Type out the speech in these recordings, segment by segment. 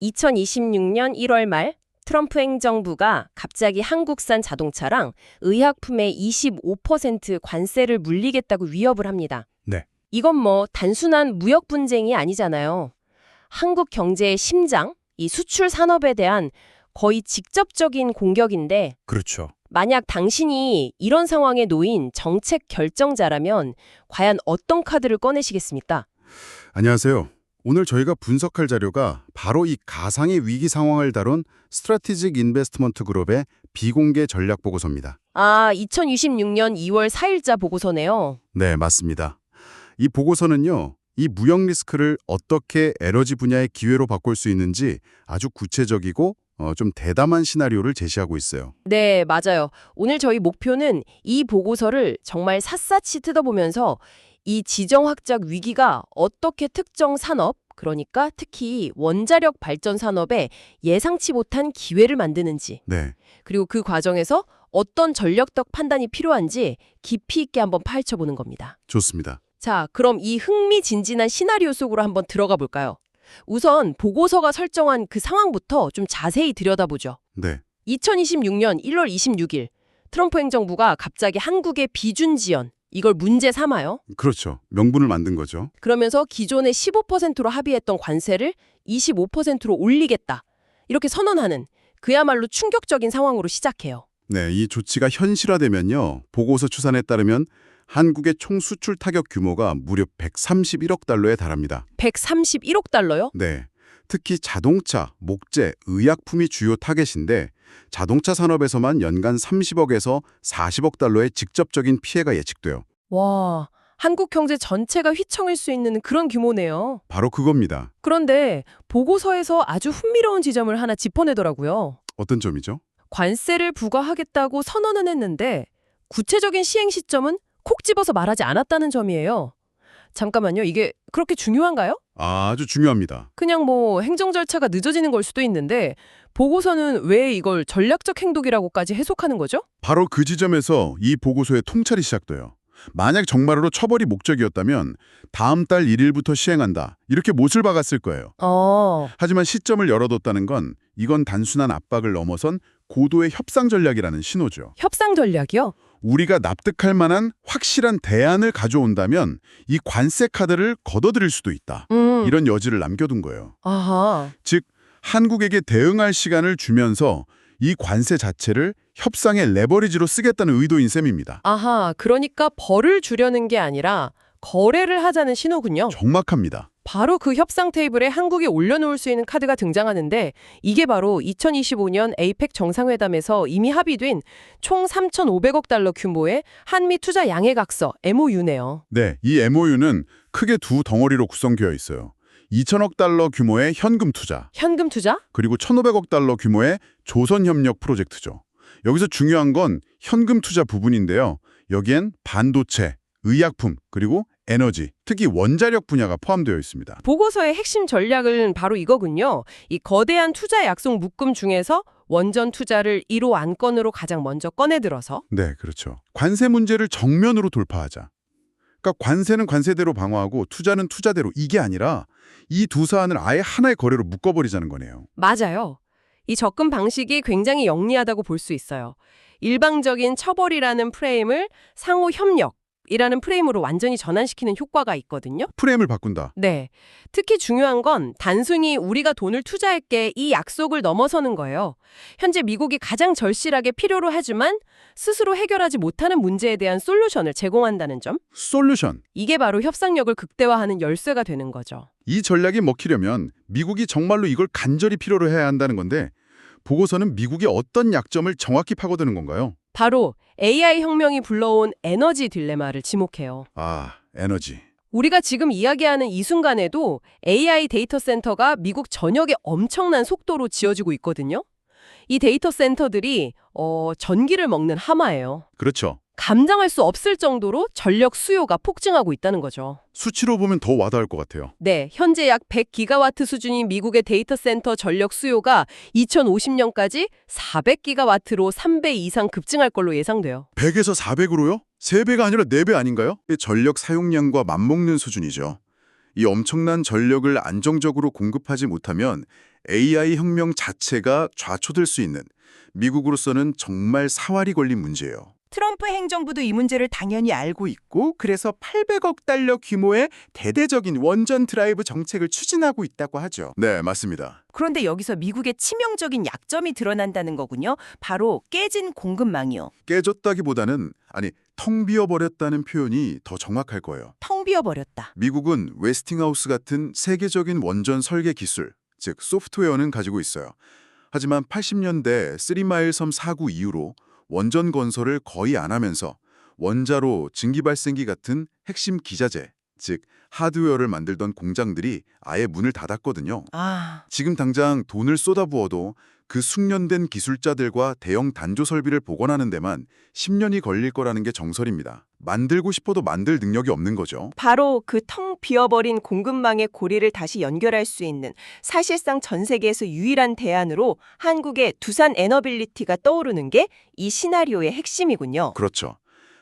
2026년 1월 말 트럼프 행정부가 갑자기 한국산 자동차랑 의약품에 25% 관세를 물리겠다고 위협을 합니다. 네, 이건 뭐 단순한 무역 분쟁이 아니잖아요. 한국 경제의 심장, 이 수출 산업에 대한 거의 직접적인 공격인데 그렇죠. 만약 당신이 이런 상황에 놓인 정책 결정자라면 과연 어떤 카드를 꺼내시겠습니까? 안녕하세요. 오늘 저희가 분석할 자료가 바로 이 가상의 위기 상황을 다룬 스트래티직 인베스트먼트 그룹의 비공개 전략 보고서입니다. 2026년 2월 4일자 보고서네요. 네, 맞습니다. 이 보고서는요, 이 무역 리스크를 어떻게 에너지 분야의 기회로 바꿀 수 있는지 아주 구체적이고 좀 대담한 시나리오를 제시하고 있어요. 네, 맞아요. 오늘 저희 목표는 이 보고서를 정말 샅샅이 뜯어보면서 이 지정학적 위기가 어떻게 특정 산업, 그러니까 특히 원자력 발전 산업에 예상치 못한 기회를 만드는지, 네, 그리고 그 과정에서 어떤 전략적 판단이 필요한지 깊이 있게 한번 파헤쳐보는 겁니다. 좋습니다. 자, 그럼 이 흥미진진한 시나리오 속으로 한번 들어가 볼까요? 우선 보고서가 설정한 그 상황부터 좀 자세히 들여다보죠. 네, 2026년 1월 26일 트럼프 행정부가 갑자기 한국의 비준 지연, 이걸 문제 삼아요. 그렇죠. 명분을 만든 거죠. 그러면서 기존의 15%로 합의했던 관세를 25%로 올리겠다. 이렇게 선언하는 그야말로 충격적인 상황으로 시작해요. 네, 이 조치가 현실화되면요, 보고서 추산에 따르면 한국의 총 수출 타격 규모가 무려 131억 달러에 달합니다. 131억 달러요? 네, 특히 자동차, 목재, 의약품이 주요 타겟인데 자동차 산업에서만 연간 30억에서 40억 달러의 직접적인 피해가 예측돼요. 와, 한국 경제 전체가 휘청일 수 있는 그런 규모네요. 바로 그겁니다. 그런데 보고서에서 아주 흥미로운 지점을 하나 짚어내더라고요. 어떤 점이죠? 관세를 부과하겠다고 선언은 했는데 구체적인 시행 시점은 콕 집어서 말하지 않았다는 점이에요. 잠깐만요. 이게 그렇게 중요한가요? 아주 중요합니다. 그냥 뭐 행정 절차가 늦어지는 걸 수도 있는데 보고서는 왜 이걸 전략적 행동이라고까지 해석하는 거죠? 바로 그 지점에서 이 보고서의 통찰이 시작돼요. 만약 정말로 처벌이 목적이었다면 다음 달 1일부터 시행한다. 이렇게 못을 박았을 거예요. 하지만 시점을 열어뒀다는 건 이건 단순한 압박을 넘어선 고도의 협상 전략이라는 신호죠. 협상 전략이요? 우리가 납득할 만한 확실한 대안을 가져온다면 이 관세 카드를 걷어들일 수도 있다. 이런 여지를 남겨둔 거예요. 아하. 즉, 한국에게 대응할 시간을 주면서 이 관세 자체를 협상의 레버리지로 쓰겠다는 의도인 셈입니다. 아하. 그러니까 벌을 주려는 게 아니라 거래를 하자는 신호군요. 정확합니다. 바로 그 협상 테이블에 한국이 올려놓을 수 있는 카드가 등장하는데 이게 바로 2025년 에이펙 정상회담에서 이미 합의된 총 3,500억 달러 규모의 한미 투자 양해각서 MOU네요. 네, 이 MOU는 크게 두 덩어리로 구성되어 있어요. 2천억 달러 규모의 현금 투자, 현금 투자? 그리고 1,500억 달러 규모의 조선협력 프로젝트죠. 여기서 중요한 건 현금 투자 부분인데요. 여기엔 반도체, 의약품, 그리고 에너지, 특히 원자력 분야가 포함되어 있습니다. 보고서의 핵심 전략은 바로 이거군요. 이 거대한 투자 약속 묶음 중에서 원전 투자를 1호 안건으로 가장 먼저 꺼내들어서 네, 그렇죠. 관세 문제를 정면으로 돌파하자. 그러니까 관세는 관세대로 방어하고 투자는 투자대로, 이게 아니라 이 두 사안을 아예 하나의 거래로 묶어버리자는 거네요. 맞아요. 이 접근 방식이 굉장히 영리하다고 볼 수 있어요. 일방적인 처벌이라는 프레임을 상호 협력이라는 프레임으로 완전히 전환시키는 효과가 있거든요. 프레임을 바꾼다. 네. 특히 중요한 건 단순히 우리가 돈을 투자할게 이 약속을 넘어서는 거예요. 현재 미국이 가장 절실하게 필요로 하지만 스스로 해결하지 못하는 문제에 대한 솔루션을 제공한다는 점. 솔루션. 이게 바로 협상력을 극대화하는 열쇠가 되는 거죠. 이 전략이 먹히려면 미국이 정말로 이걸 간절히 필요로 해야 한다는 건데 보고서는 미국의 어떤 약점을 정확히 파고드는 건가요? 바로 AI 혁명이 불러온 에너지 딜레마를 지목해요. 아, 에너지. 우리가 지금 이야기하는 이 순간에도 AI 데이터 센터가 미국 전역에 엄청난 속도로 지어지고 있거든요. 이 데이터 센터들이 전기를 먹는 하마예요. 그렇죠. 감당할 수 없을 정도로 전력 수요가 폭증하고 있다는 거죠. 수치로 보면 더 와닿을 것 같아요. 네, 현재 약 100기가와트 수준인 미국의 데이터 센터 전력 수요가 2050년까지 400기가와트로 3배 이상 급증할 걸로 예상돼요. 100에서 400으로요? 3배가 아니라 4배 아닌가요? 전력 사용량과 맞먹는 수준이죠. 이 엄청난 전력을 안정적으로 공급하지 못하면 AI 혁명 자체가 좌초될 수 있는 미국으로서는 정말 사활이 걸린 문제예요. 트럼프 행정부도 이 문제를 당연히 알고 있고 그래서 800억 달러 규모의 대대적인 원전 드라이브 정책을 추진하고 있다고 하죠. 네, 맞습니다. 그런데 여기서 미국의 치명적인 약점이 드러난다는 거군요. 바로 깨진 공급망이요. 깨졌다기보다는 텅 비어버렸다는 표현이 더 정확할 거예요. 텅 비어버렸다. 미국은 웨스팅하우스 같은 세계적인 원전 설계 기술, 즉 소프트웨어는 가지고 있어요. 하지만 80년대 3마일 섬 사고 이후로 원전 건설을 거의 안 하면서 원자로, 증기발생기 같은 핵심 기자재, 즉 하드웨어를 만들던 공장들이 아예 문을 닫았거든요. 지금 당장 돈을 쏟아부어도 그 숙련된 기술자들과 대형 단조 설비를 복원하는 데만 10년이 걸릴 거라는 게 정설입니다. 만들고 싶어도 만들 능력이 없는 거죠. 바로 그 텅 비어버린 공급망의 고리를 다시 연결할 수 있는 사실상 전 세계에서 유일한 대안으로 한국의 두산 에너빌리티가 떠오르는 게 이 시나리오의 핵심이군요. 그렇죠.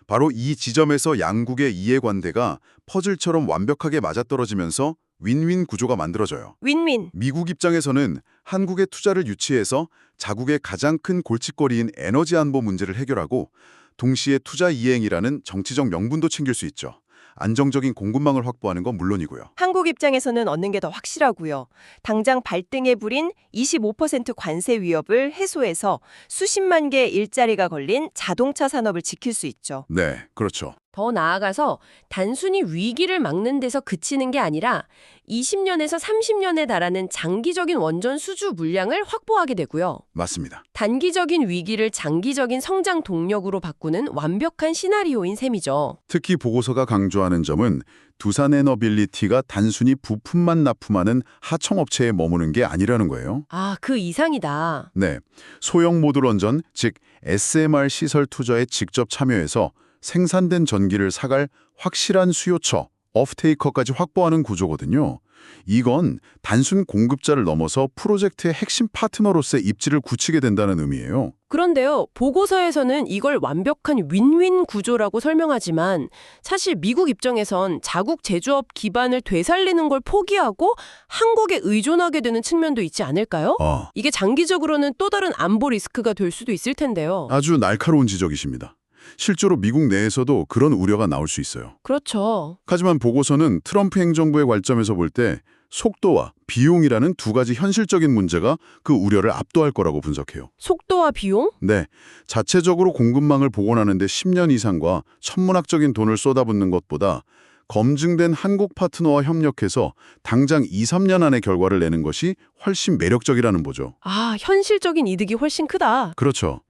바로 이 지점에서 양국의 이해관계가 퍼즐처럼 완벽하게 맞아떨어지면서 윈윈 구조가 만들어져요. 윈윈. 미국 입장에서는 한국에 투자를 유치해서 자국의 가장 큰 골칫거리인 에너지 안보 문제를 해결하고 동시에 투자 이행이라는 정치적 명분도 챙길 수 있죠. 안정적인 공급망을 확보하는 건 물론이고요. 한국 입장에서는 얻는 게 더 확실하고요. 당장 발등에 불인 25% 관세 위협을 해소해서 수십만 개의 일자리가 걸린 자동차 산업을 지킬 수 있죠. 네, 그렇죠. 더 나아가서 단순히 위기를 막는 데서 그치는 게 아니라 20년에서 30년에 달하는 장기적인 원전 수주 물량을 확보하게 되고요. 맞습니다. 단기적인 위기를 장기적인 성장 동력으로 바꾸는 완벽한 시나리오인 셈이죠. 특히 보고서가 강조하는 점은 두산에너빌리티가 단순히 부품만 납품하는 하청업체에 머무는 게 아니라는 거예요. 아, 그 이상이다. 네, 소형 모듈 원전, 즉 SMR 시설 투자에 직접 참여해서 생산된 전기를 사갈 확실한 수요처, 오프테이커까지 확보하는 구조거든요. 이건 단순 공급자를 넘어서 프로젝트의 핵심 파트너로서의 입지를 굳히게 된다는 의미예요. 그런데요, 보고서에서는 이걸 완벽한 윈윈 구조라고 설명하지만 사실 미국 입장에선 자국 제조업 기반을 되살리는 걸 포기하고 한국에 의존하게 되는 측면도 있지 않을까요? 이게 장기적으로는 또 다른 안보 리스크가 될 수도 있을 텐데요. 아주 날카로운 지적이십니다. 실제로 미국 내에서도 그런 우려가 나올 수 있어요. 그렇죠. 하지만 보고서는 트럼프 행정부의 관점에서 볼 때 속도와 비용이라는 두 가지 현실적인 문제가 그 우려를 압도할 거라고 분석해요. 속도와 비용? 네, 자체적으로 공급망을 복원하는 데 10년 이상과 천문학적인 돈을 쏟아붓는 것보다 검증된 한국 파트너와 협력해서 당장 2, 3년 안에 결과를 내는 것이 훨씬 매력적이라는 보죠. 아, 현실적인 이득이 훨씬 크다. 그렇죠.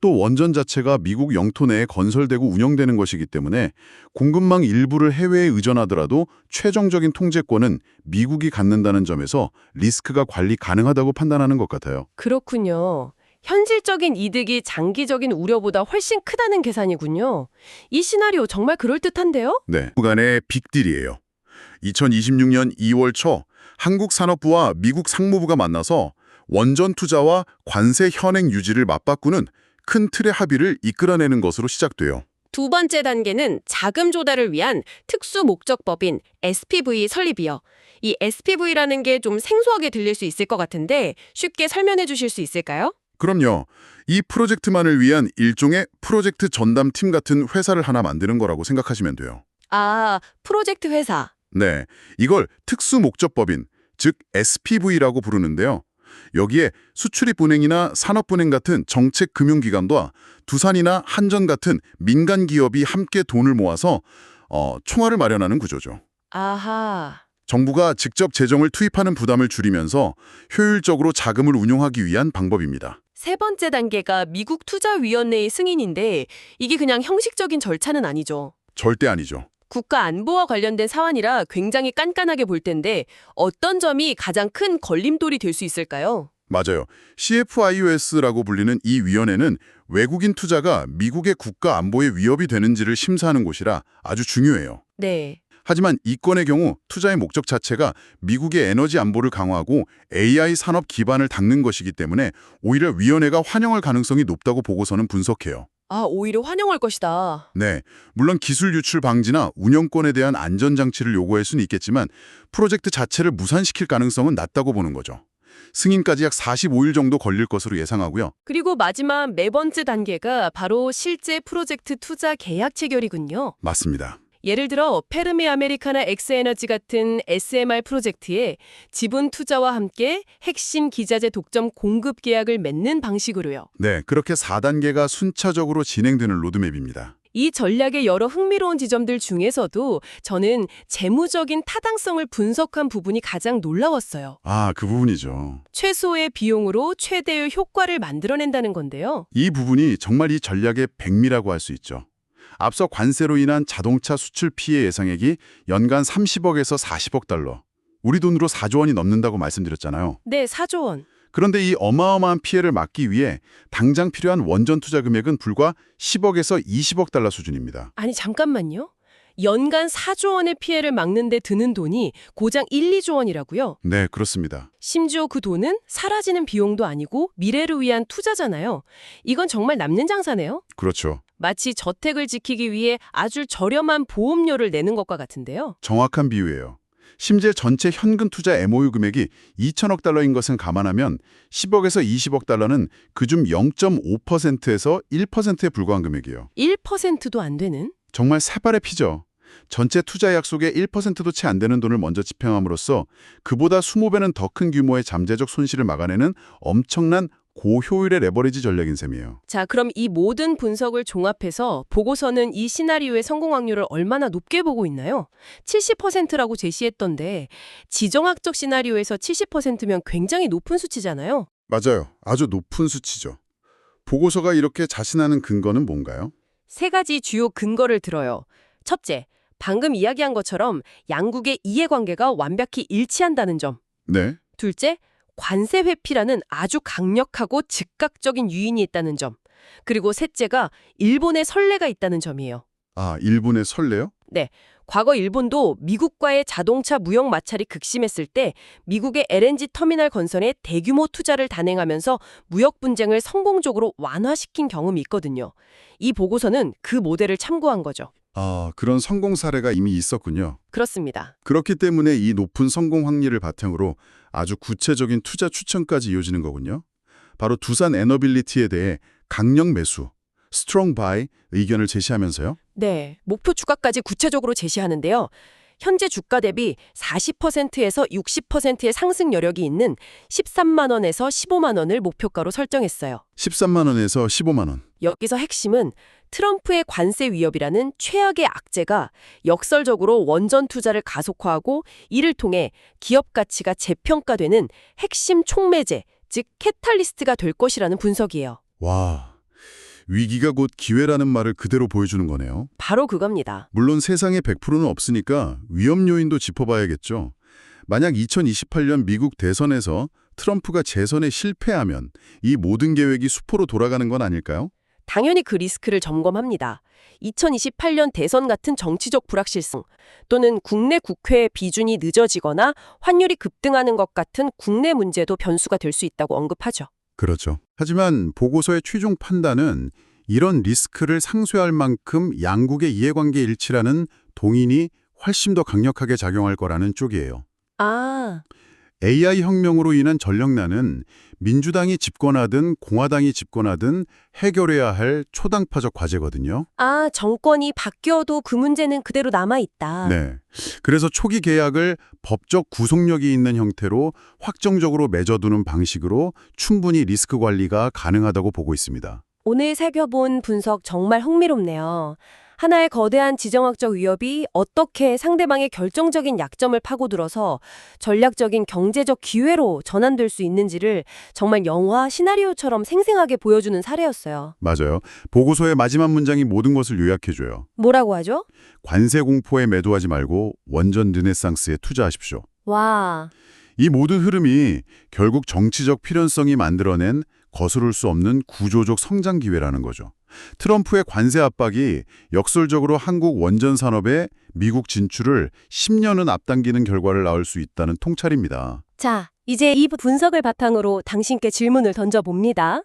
또 원전 자체가 미국 영토 내에 건설되고 운영되는 것이기 때문에 공급망 일부를 해외에 의존하더라도 최종적인 통제권은 미국이 갖는다는 점에서 리스크가 관리 가능하다고 판단하는 것 같아요. 그렇군요. 현실적인 이득이 장기적인 우려보다 훨씬 크다는 계산이군요. 이 시나리오 정말 그럴듯한데요? 네, 구간의 빅딜이에요. 2026년 2월 초 한국 산업부와 미국 상무부가 만나서 원전 투자와 관세 현행 유지를 맞바꾸는 큰 틀의 합의를 이끌어내는 것으로 시작돼요. 두 번째 단계는 자금 조달을 위한 특수 목적법인 SPV 설립이요. 이 SPV라는 게 좀 생소하게 들릴 수 있을 것 같은데 쉽게 설명해 주실 수 있을까요? 그럼요. 이 프로젝트만을 위한 일종의 프로젝트 전담팀 같은 회사를 하나 만드는 거라고 생각하시면 돼요. 아, 프로젝트 회사. 네, 이걸 특수 목적법인, 즉 SPV라고 부르는데요. 여기에 수출입은행이나 산업은행 같은 정책금융기관과 두산이나 한전 같은 민간 기업이 함께 돈을 모아서 총알을 마련하는 구조죠. 아하. 정부가 직접 재정을 투입하는 부담을 줄이면서 효율적으로 자금을 운용하기 위한 방법입니다. 세 번째 단계가 미국 투자위원회의 승인인데 이게 그냥 형식적인 절차는 아니죠. 절대 아니죠. 국가 안보와 관련된 사안이라 굉장히 깐깐하게 볼 텐데 어떤 점이 가장 큰 걸림돌이 될 수 있을까요? 맞아요. CFIUS라고 불리는 이 위원회는 외국인 투자가 미국의 국가 안보에 위협이 되는지를 심사하는 곳이라 아주 중요해요. 네. 하지만 이 건의 경우 투자의 목적 자체가 미국의 에너지 안보를 강화하고 AI 산업 기반을 닦는 것이기 때문에 오히려 위원회가 환영할 가능성이 높다고 보고서는 분석해요. 아, 오히려 환영할 것이다. 네, 물론 기술 유출 방지나 운영권에 대한 안전장치를 요구할 수는 있겠지만 프로젝트 자체를 무산시킬 가능성은 낮다고 보는 거죠. 승인까지 약 45일 정도 걸릴 것으로 예상하고요. 그리고 마지막 네 번째 단계가 바로 실제 프로젝트 투자 계약 체결이군요. 맞습니다. 예를 들어 페르미 아메리카나 엑스에너지 같은 SMR 프로젝트에 지분 투자와 함께 핵심 기자재 독점 공급 계약을 맺는 방식으로요. 네, 그렇게 4단계가 순차적으로 진행되는 로드맵입니다. 이 전략의 여러 흥미로운 지점들 중에서도 저는 재무적인 타당성을 분석한 부분이 가장 놀라웠어요. 아, 그 부분이죠. 최소의 비용으로 최대의 효과를 만들어낸다는 건데요. 이 부분이 정말 이 전략의 백미라고 할 수 있죠. 앞서 관세로 인한 자동차 수출 피해 예상액이 연간 30억에서 40억 달러, 우리 돈으로 4조 원이 넘는다고 말씀드렸잖아요. 네, 4조 원. 그런데 이 어마어마한 피해를 막기 위해 당장 필요한 원전 투자 금액은 불과 10억에서 20억 달러 수준입니다. 아니, 잠깐만요. 연간 4조 원의 피해를 막는 데 드는 돈이 고작 1, 2조 원이라고요? 네, 그렇습니다. 심지어 그 돈은 사라지는 비용도 아니고 미래를 위한 투자잖아요. 이건 정말 남는 장사네요. 그렇죠. 마치 저택을 지키기 위해 아주 저렴한 보험료를 내는 것과 같은데요. 정확한 비유예요. 심지어 전체 현금 투자 MOU 금액이 2천억 달러인 것은 감안하면 10억에서 20억 달러는 그중 0.5%에서 1%에 불과한 금액이에요. 1%도 안 되는? 정말 새발의 피죠. 전체 투자 약속의 1%도 채 안 되는 돈을 먼저 집행함으로써 그보다 20배는 더 큰 규모의 잠재적 손실을 막아내는 엄청난 고효율의 레버리지 전략인 셈이에요. 자, 그럼 이 모든 분석을 종합해서 보고서는 이 시나리오의 성공 확률을 얼마나 높게 보고 있나요? 70%라고 제시했던데 지정학적 시나리오에서 70%면 굉장히 높은 수치잖아요. 맞아요. 아주 높은 수치죠. 보고서가 이렇게 자신하는 근거는 뭔가요? 세 가지 주요 근거를 들어요. 첫째, 방금 이야기한 것처럼 양국의 이해관계가 완벽히 일치한다는 점. 네. 둘째, 관세 회피라는 아주 강력하고 즉각적인 유인이 있다는 점. 그리고 셋째가 일본의 선례가 있다는 점이에요. 아, 일본의 선례요? 네, 과거 일본도 미국과의 자동차 무역 마찰이 극심했을 때 미국의 LNG 터미널 건설에 대규모 투자를 단행하면서 무역 분쟁을 성공적으로 완화시킨 경험이 있거든요. 이 보고서는 그 모델을 참고한 거죠. 아, 그런 성공 사례가 이미 있었군요. 그렇습니다. 그렇기 때문에 이 높은 성공 확률을 바탕으로 아주 구체적인 투자 추천까지 이어지는 거군요. 바로 두산 에너빌리티에 대해 강력 매수, 스트롱 바이 의견을 제시하면서요. 네, 목표 주가까지 구체적으로 제시하는데요. 현재 주가 대비 40%에서 60%의 상승 여력이 있는 13만 원에서 15만 원을 목표가로 설정했어요. 13만 원에서 15만 원. 여기서 핵심은 트럼프의 관세 위협이라는 최악의 악재가 역설적으로 원전 투자를 가속화하고 이를 통해 기업 가치가 재평가되는 핵심 촉매제, 즉 캐탈리스트가 될 것이라는 분석이에요. 와, 위기가 곧 기회라는 말을 그대로 보여주는 거네요. 바로 그겁니다. 물론 세상에 100%는 없으니까 위험 요인도 짚어봐야겠죠. 만약 2028년 미국 대선에서 트럼프가 재선에 실패하면 이 모든 계획이 수포로 돌아가는 건 아닐까요? 당연히 그 리스크를 점검합니다. 2028년 대선 같은 정치적 불확실성 또는 국내 국회의 비준이 늦어지거나 환율이 급등하는 것 같은 국내 문제도 변수가 될 수 있다고 언급하죠. 그렇죠. 하지만 보고서의 최종 판단은 이런 리스크를 상쇄할 만큼 양국의 이해관계 일치라는 동인이 훨씬 더 강력하게 작용할 거라는 쪽이에요. 아, AI 혁명으로 인한 전력난은 민주당이 집권하든 공화당이 집권하든 해결해야 할 초당파적 과제거든요. 정권이 바뀌어도 그 문제는 그대로 남아있다. 네. 그래서 초기 계약을 법적 구속력이 있는 형태로 확정적으로 맺어두는 방식으로 충분히 리스크 관리가 가능하다고 보고 있습니다. 오늘 살펴본 분석 정말 흥미롭네요. 하나의 거대한 지정학적 위협이 어떻게 상대방의 결정적인 약점을 파고들어서 전략적인 경제적 기회로 전환될 수 있는지를 정말 영화 시나리오처럼 생생하게 보여주는 사례였어요. 맞아요. 보고서의 마지막 문장이 모든 것을 요약해줘요. 뭐라고 하죠? 관세 공포에 매도하지 말고 원전 르네상스에 투자하십시오. 와, 이 모든 흐름이 결국 정치적 필연성이 만들어낸 거스를 수 없는 구조적 성장 기회라는 거죠. 트럼프의 관세 압박이 역설적으로 한국 원전 산업의 미국 진출을 10년은 앞당기는 결과를 낳을 수 있다는 통찰입니다. 자, 이제 이 분석을 바탕으로 당신께 질문을 던져봅니다.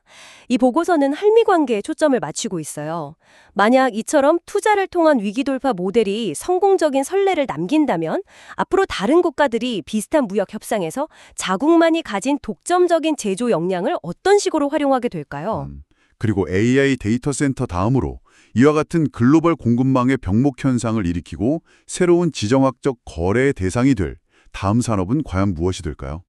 이 보고서는 한미 관계에 초점을 맞추고 있어요. 만약 이처럼 투자를 통한 위기 돌파 모델이 성공적인 선례를 남긴다면 앞으로 다른 국가들이 비슷한 무역 협상에서 자국만이 가진 독점적인 제조 역량을 어떤 식으로 활용하게 될까요? 그리고 AI 데이터 센터 다음으로 이와 같은 글로벌 공급망의 병목 현상을 일으키고 새로운 지정학적 거래의 대상이 될 다음 산업은 과연 무엇이 될까요?